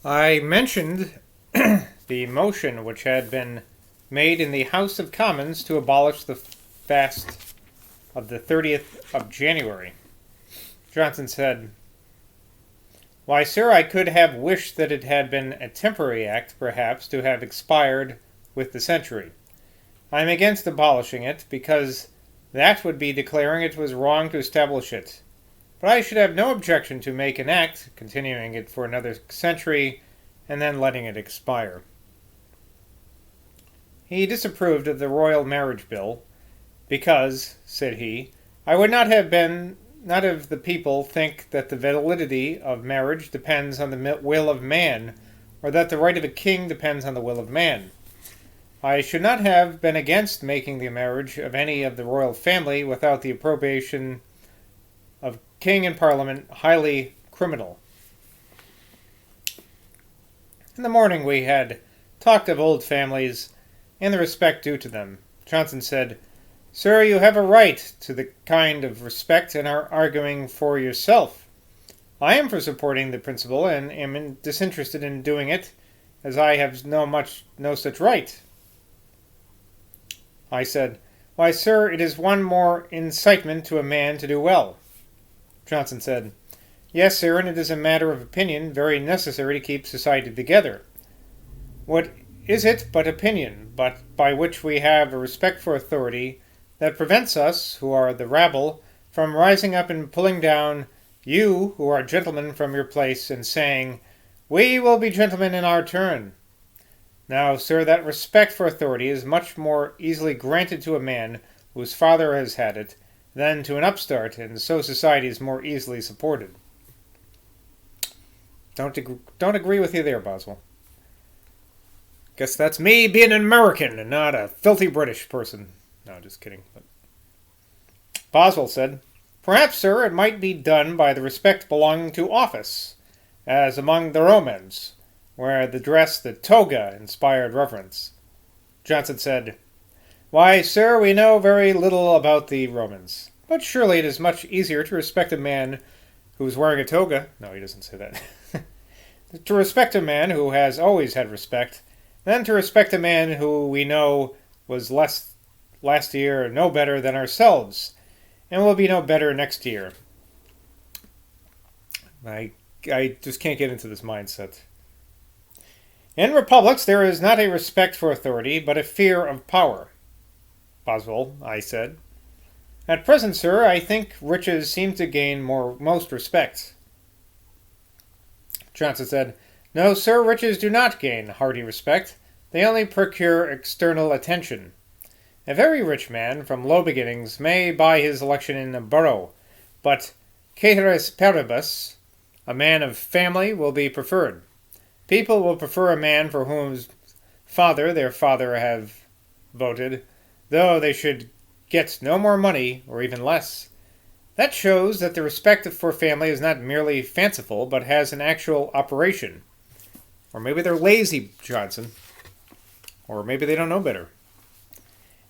I mentioned the motion which had been made in the House of Commons to abolish the fast of the 30th of January. Johnson said, "Why, sir, I could have wished that it had been a temporary act, perhaps, to have expired with the century. I am against abolishing it, because that would be declaring it was wrong to establish it. But I should have no objection to make an act, continuing it for another century, and then letting it expire." He disapproved of the royal marriage bill, because, said he, "I would not have the people think that the validity of marriage depends on the will of man, or that the right of a king depends on the will of man. I should not have been against making the marriage of any of the royal family without the approbation of king and parliament highly criminal." In the morning we had talked of old families and the respect due to them. Johnson said, "Sir, you have a right to the kind of respect and are arguing for yourself. I am for supporting the principle and am disinterested in doing it, as I have no such right." I said, "Why, sir, it is one more incitement to a man to do well." Johnson said, "Yes, sir, and it is a matter of opinion very necessary to keep society together. What is it but opinion, but by which we have a respect for authority, that prevents us, who are the rabble, from rising up and pulling down you, who are gentlemen, from your place, and saying, 'We will be gentlemen in our turn'? Now, sir, that respect for authority is much more easily granted to a man whose father has had it than to an upstart, and so society is more easily supported." Don't agree with you there, Boswell. Guess that's me being an American and not a filthy British person. No, just kidding. But Boswell said, "Perhaps, sir, it might be done by the respect belonging to office, as among the Romans, where the dress, the toga, inspired reverence." Johnson said, "Why, sir, we know very little about the Romans. But surely it is much easier to respect a man who is wearing a toga." No, he doesn't say that. "To respect a man who has always had respect, than to respect a man who we know was last year no better than ourselves, and will be no better next year." I just can't get into this mindset. "In republics there is not a respect for authority, but a fear of power." Boswell, I said, "At present, sir, I think riches seem to gain most respect." Johnson said, "No, sir, riches do not gain hearty respect. They only procure external attention. A very rich man from low beginnings may buy his election in a borough, but caeteris paribus, a man of family will be preferred. People will prefer a man for whose father their father have voted, though they should get no more money, or even less. That shows that the respect for family is not merely fanciful, but has an actual operation. Or maybe they're lazy, Johnson. Or maybe they don't know better.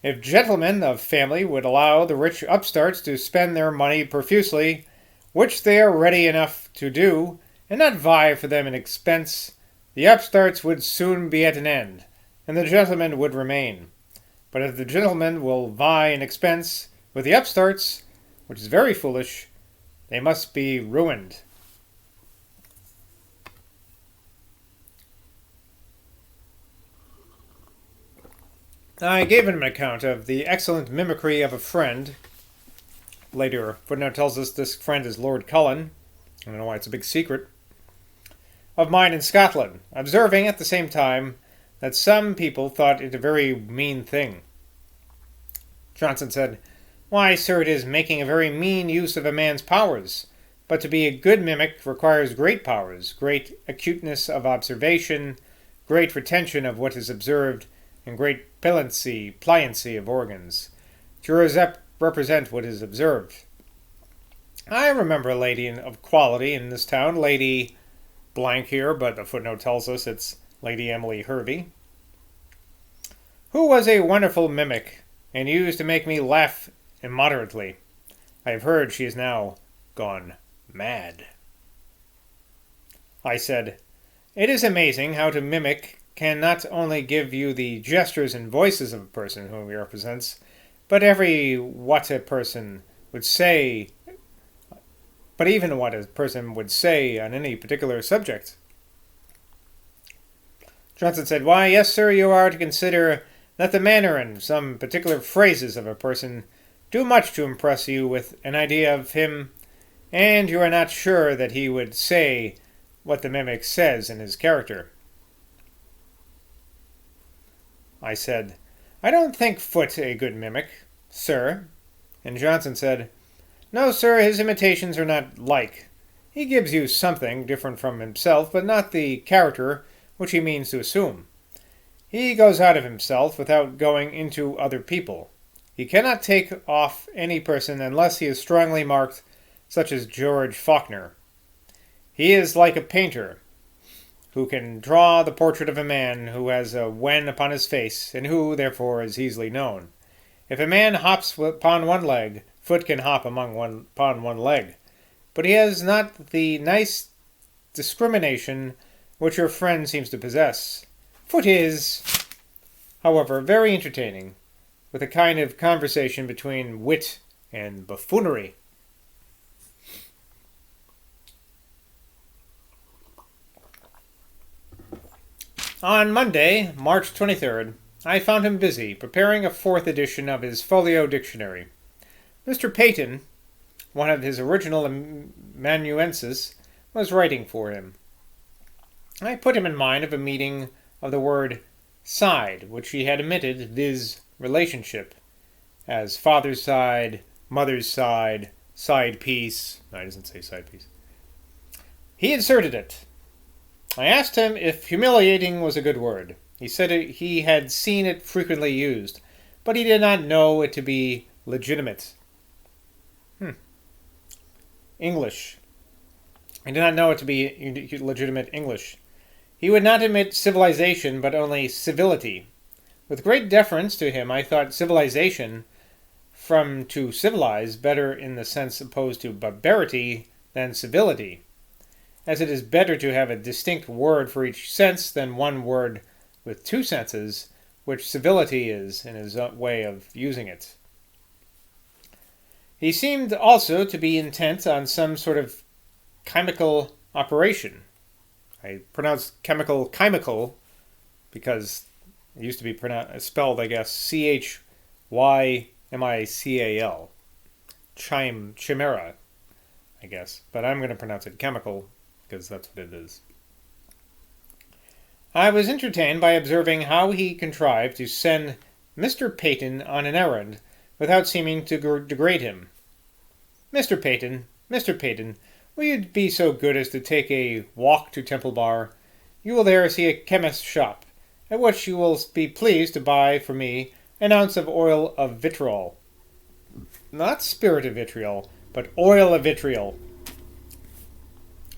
If gentlemen of family would allow the rich upstarts to spend their money profusely, which they are ready enough to do, and not vie for them in expense, the upstarts would soon be at an end, and the gentlemen would remain. But if the gentlemen will vie in expense with the upstarts, which is very foolish, they must be ruined." I gave him an account of the excellent mimicry of a friend. Later, footnote tells us this friend is Lord Cullen. I don't know why it's a big secret. Of mine in Scotland, observing at the same time that some people thought it a very mean thing. Johnson said, "Why, sir, it is making a very mean use of a man's powers. But to be a good mimic requires great powers, great acuteness of observation, great retention of what is observed, and great pliancy of organs, to represent what is observed. I remember a lady of quality in this town, Lady blank here, but the footnote tells us it's Lady Emily Hervey, who was a wonderful mimic, and used to make me laugh immoderately. I have heard she is now gone mad." I said, It is amazing how to mimic can not only give you the gestures and voices of a person whom he represents, but even what a person would say on any particular subject. Johnson said, "Why, yes, sir, you are to consider that the manner and some particular phrases of a person do much to impress you with an idea of him, and you are not sure that he would say what the mimic says in his character." I said, "I don't think Foote a good mimic, sir." And Johnson said, "No, sir, his imitations are not like. He gives you something different from himself, but not the character which he means to assume. He goes out of himself without going into other people. He cannot take off any person unless he is strongly marked, such as George Faulkner. He is like a painter who can draw the portrait of a man who has a wen upon his face, and who, therefore, is easily known. If a man hops upon one leg, Foote can hop upon one leg. But he has not the nice discrimination which your friend seems to possess. Foote is, however, very entertaining, with a kind of conversation between wit and buffoonery." On Monday, March 23rd, I found him busy preparing a fourth edition of his folio dictionary. Mr. Peyton, one of his original amanuenses, was writing for him. I put him in mind of a meaning of the word side, which he had omitted, viz. Relationship, as father's side, mother's side, side piece. No, he doesn't say side piece. He inserted it. I asked him if humiliating was a good word. He said he had seen it frequently used, but he did not know it to be legitimate. English. I did not know it to be legitimate English. He would not admit civilization, but only civility. With great deference to him, I thought civilization, from to civilize, better in the sense opposed to barbarity than civility, as it is better to have a distinct word for each sense than one word with two senses, which civility is in his way of using it. He seemed also to be intent on some sort of chemical operation. I pronounce chemical because it used to be spelled, I guess, Chymical. Chimera, I guess. But I'm going to pronounce it chemical because that's what it is. I was entertained by observing how he contrived to send Mr. Peyton on an errand without seeming to degrade him. Mr. Peyton, will you be so good as to take a walk to Temple Bar? You will there see a chemist's shop, at which you will be pleased to buy for me an ounce of oil of vitriol. Not spirit of vitriol, but oil of vitriol.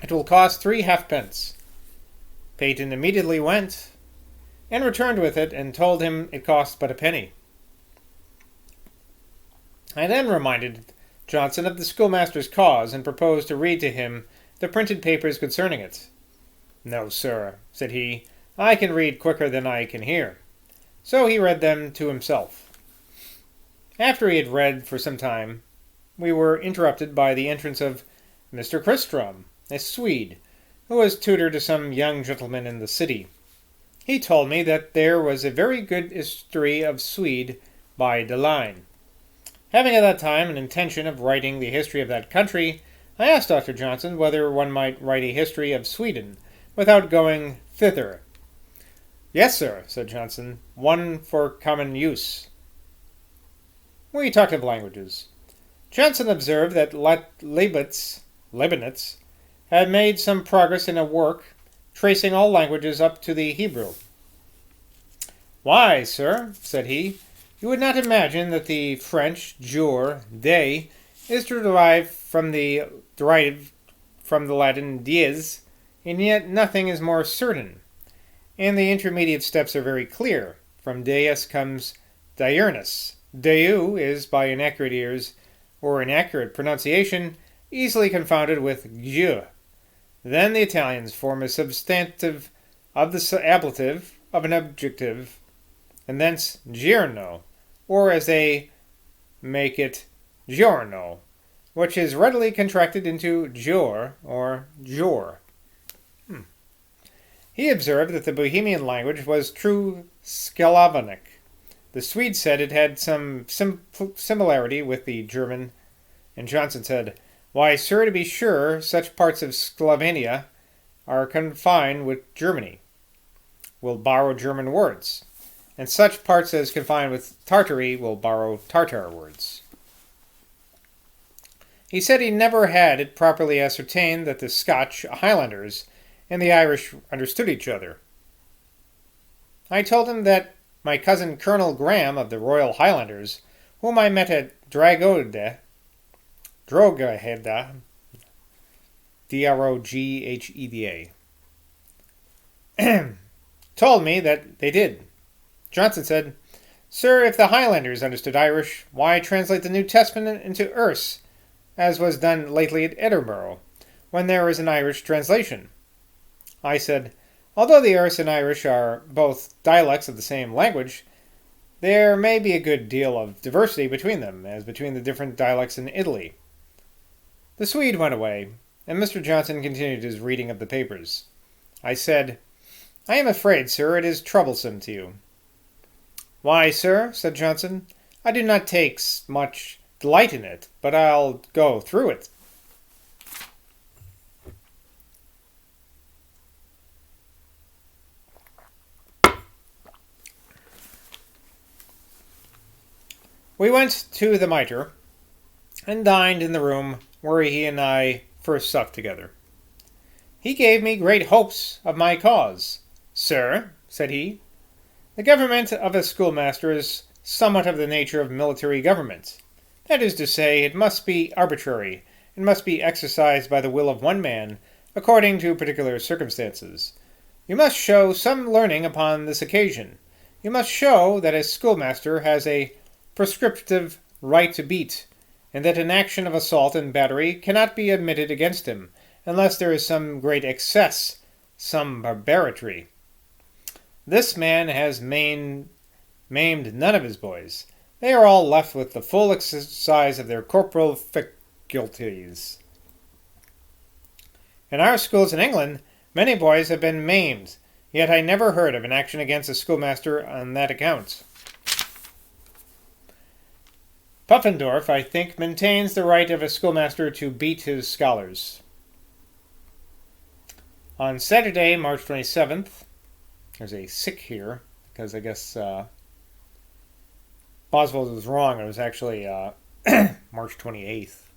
It will cost 3 halfpence. Peyton immediately went, and returned with it, and told him it cost but a penny. I then reminded Johnson of the schoolmaster's cause, and proposed to read to him the printed papers concerning it. "No, sir," said he, "I can read quicker than I can hear." So he read them to himself. After he had read for some time, we were interrupted by the entrance of Mr. Christrom, a Swede, who was tutor to some young gentleman in the city. He told me that there was a very good history of Swede by Deline. Having at that time an intention of writing the history of that country, I asked Dr. Johnson whether one might write a history of Sweden without going thither. "Yes, sir," said Johnson, "one for common use." We talked of languages. Johnson observed that Leibnitz had made some progress in a work tracing all languages up to the Hebrew. "Why, sir," said he, "you would not imagine that the French jour, day, is derived from the Latin dies, and yet nothing is more certain, and the intermediate steps are very clear. From deus comes diurnus. Deu is, by inaccurate ears or inaccurate pronunciation, easily confounded with Dieu. Then the Italians form a substantive of the ablative of an adjective, and thence giorno, or as they make it, giorno, which is readily contracted into gior or jor. He observed that the Bohemian language was true Slavonic. The Swede said it had some similarity with the German, and Johnson said, "Why, sir, to be sure, such parts of Sclavania are confined with Germany, will borrow German words, and such parts as confined with Tartary will borrow Tartar words." He said he never had it properly ascertained that the Scotch Highlanders and the Irish understood each other. I told him that my cousin Colonel Graham of the Royal Highlanders, whom I met at Drogheda, Drogheda, told me that they did. Johnson said, "Sir, if the Highlanders understood Irish, why translate the New Testament into Erse, as was done lately at Edinburgh, when there is an Irish translation?" I said, "Although the Erse and Irish are both dialects of the same language, there may be a good deal of diversity between them, as between the different dialects in Italy." The Swede went away, and Mr. Johnson continued his reading of the papers. I said, "I am afraid, sir, it is troublesome to you." "Why, sir," said Johnson, "I do not take much delight in it, but I'll go through it." We went to the Mitre, and dined in the room where he and I first supped together. He gave me great hopes of my cause. "Sir," said he, "the government of a schoolmaster is somewhat of the nature of military government. That is to say, it must be arbitrary, and must be exercised by the will of one man, according to particular circumstances. You must show some learning upon this occasion. You must show that a schoolmaster has a prescriptive right to beat, and that an action of assault and battery cannot be admitted against him, unless there is some great excess, some barbarity. This man has maimed none of his boys. They are all left with the full exercise of their corporal faculties. In our schools in England, many boys have been maimed, yet I never heard of an action against a schoolmaster on that account. Puffendorf, I think, maintains the right of a schoolmaster to beat his scholars. On Saturday, March 27th, there's a sick here, because I guess Boswell was wrong. It was actually March 28th.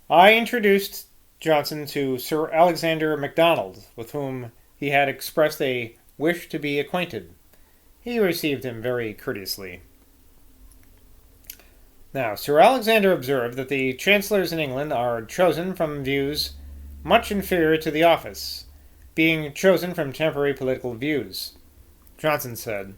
I introduced Johnson to Sir Alexander MacDonald, with whom he had expressed a wish to be acquainted. He received him very courteously. Now, Sir Alexander observed that the chancellors in England are chosen from views much inferior to the office, being chosen from temporary political views. Johnson said,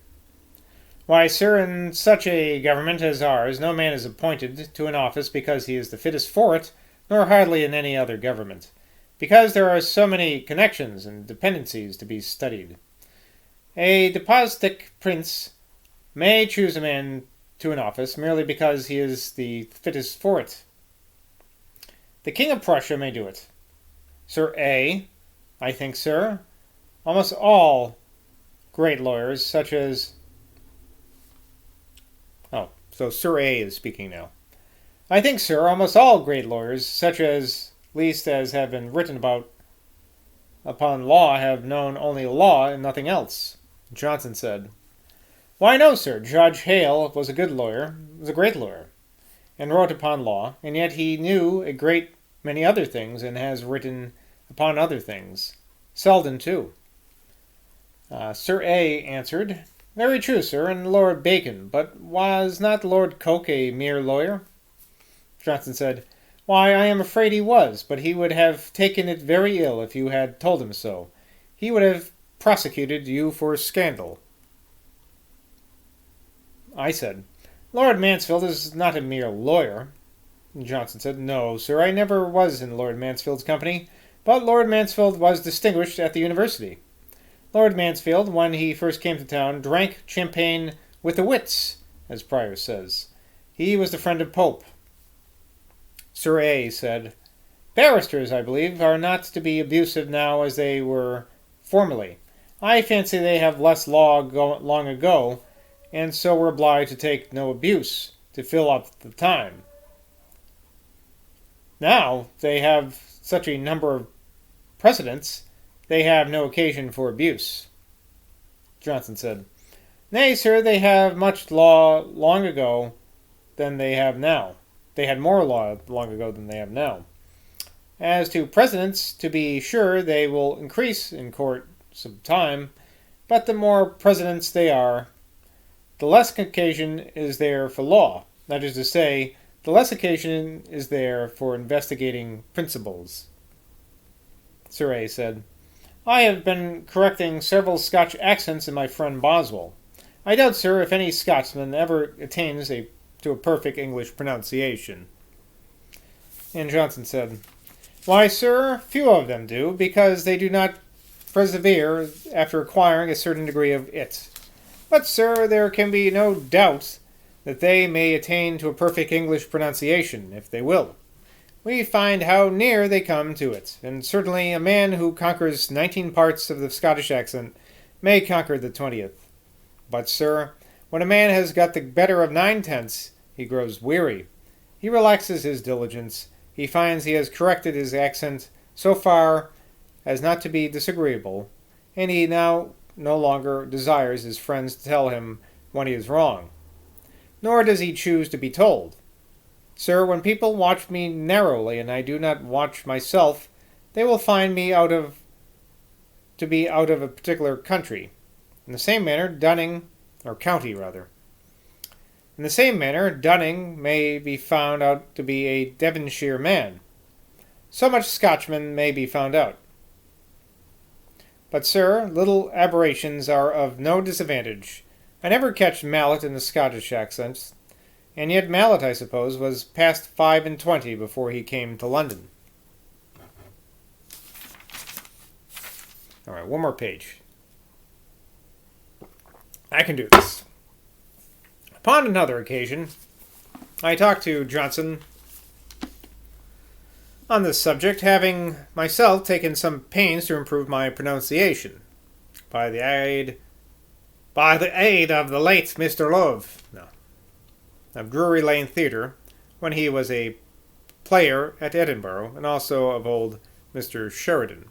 "Why, sir, in such a government as ours, no man is appointed to an office because he is the fittest for it, nor hardly in any other government, because there are so many connections and dependencies to be studied. A despotic prince may choose a man to an office merely because he is the fittest for it. The King of Prussia may do it. Sir A, I think, sir, almost all great lawyers, such as..." Oh, so Sir A is speaking now. "I think, sir, almost all great lawyers, such as, least as have been written upon law, have known only law and nothing else." Johnson said, "Why, no, sir. Judge Hale was a good lawyer, was a great lawyer, and wrote upon law, and yet he knew a great many other things, and has written upon other things. Selden, too." Sir A answered, "Very true, sir, and Lord Bacon, but was not Lord Coke a mere lawyer?" Johnson said, "Why, I am afraid he was, but he would have taken it very ill if you had told him so. He would have prosecuted you for scandal." I said, "Lord Mansfield is not a mere lawyer." Johnson said, "No, sir, I never was in Lord Mansfield's company, but Lord Mansfield was distinguished at the university. Lord Mansfield, when he first came to town, drank champagne with the wits, as Prior says. He was the friend of Pope. Sir A. said, "Barristers, I believe, are not to be abusive now as they were formerly. I fancy they have less law long ago, and so were obliged to take no abuse, to fill up the time. Now they have such a number of precedents, they have no occasion for abuse." Johnson said, "Nay, sir, they have much law long ago than they have now. They had more law long ago than they have now. As to precedents, to be sure, they will increase in course of time, but the more precedents they are, the less occasion is there for law. That is to say, the less occasion is there for investigating principles." Sir A. said, "I have been correcting several Scotch accents in my friend Boswell. I doubt, sir, if any Scotsman ever attains to a perfect English pronunciation." And Johnson said, "Why, sir, few of them do, because they do not persevere after acquiring a certain degree of it. But, sir, there can be no doubt that they may attain to a perfect English pronunciation, if they will. We find how near they come to it, and certainly a man who conquers 19 parts of the Scottish accent may conquer the 20th. But, sir, when a man has got the better of 9/10, he grows weary. He relaxes his diligence. He finds he has corrected his accent so far as not to be disagreeable, and he now no longer desires his friends to tell him when he is wrong. Nor does he choose to be told. Sir, when people watch me narrowly, and I do not watch myself, they will find me to be out of a particular country. In the same manner, county rather. In the same manner, Dunning may be found out to be a Devonshire man. So much Scotchman may be found out. But, sir, little aberrations are of no disadvantage. I never catch Mallet in the Scottish accents, and yet Mallet, I suppose, was past 25 before he came to London." All right, one more page. I can do this. Upon another occasion, I talked to Johnson on this subject, having myself taken some pains to improve my pronunciation by the aid of the late Mr. Love, of Drury Lane Theatre, when he was a player at Edinburgh, and also of old Mr. Sheridan.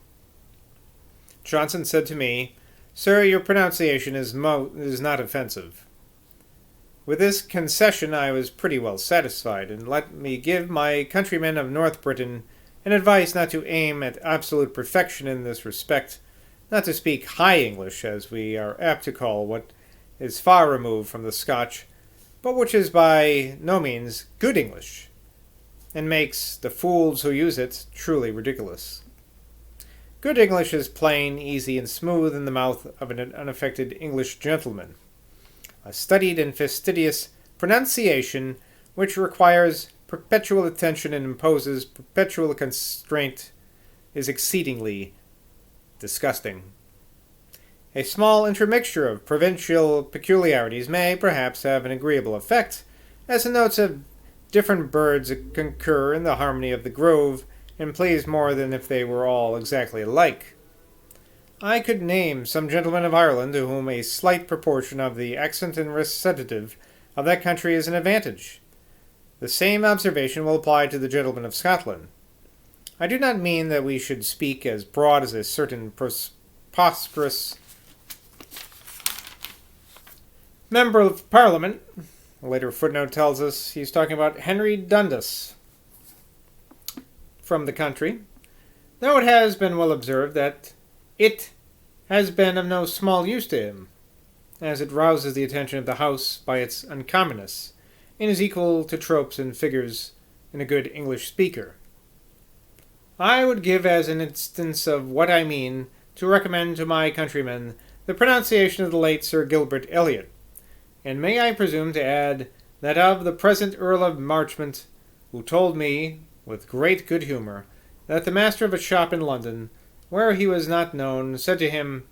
Johnson said to me, "Sir, your pronunciation is not offensive." With this concession I was pretty well satisfied, and let me give my countrymen of North Britain an advice not to aim at absolute perfection in this respect, not to speak high English, as we are apt to call what is far removed from the Scotch, but which is by no means good English, and makes the fools who use it truly ridiculous. Good English is plain, easy, and smooth in the mouth of an unaffected English gentleman. A studied and fastidious pronunciation which requires perpetual attention and imposes perpetual constraint is exceedingly disgusting. A small intermixture of provincial peculiarities may, perhaps, have an agreeable effect, as the notes of different birds concur in the harmony of the grove, and please more than if they were all exactly alike. I could name some gentlemen of Ireland to whom a slight proportion of the accent and recitative of that country is an advantage. The same observation will apply to the gentlemen of Scotland. I do not mean that we should speak as broad as a certain preposterous member of Parliament. A later footnote tells us he's talking about Henry Dundas from the country, though it has been well observed that it has been of no small use to him, as it rouses the attention of the House by its uncommonness, and is equal to tropes and figures in a good English speaker. I would give as an instance of what I mean to recommend to my countrymen the pronunciation of the late Sir Gilbert Elliot, and may I presume to add that of the present Earl of Marchmont, who told me, with great good humour, that the master of a shop in London, where he was not known, said to him,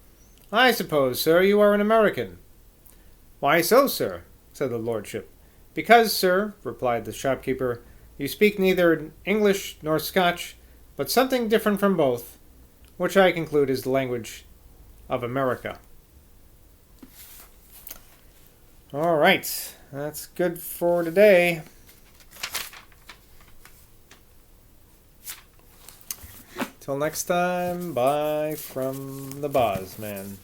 "I suppose, sir, you are an American." "Why so, sir?" said the lordship. "Because, sir," replied the shopkeeper, "you speak neither English nor Scotch, but something different from both, which I conclude is the language of America." All right, that's good for today. Till next time, bye from the Bosman.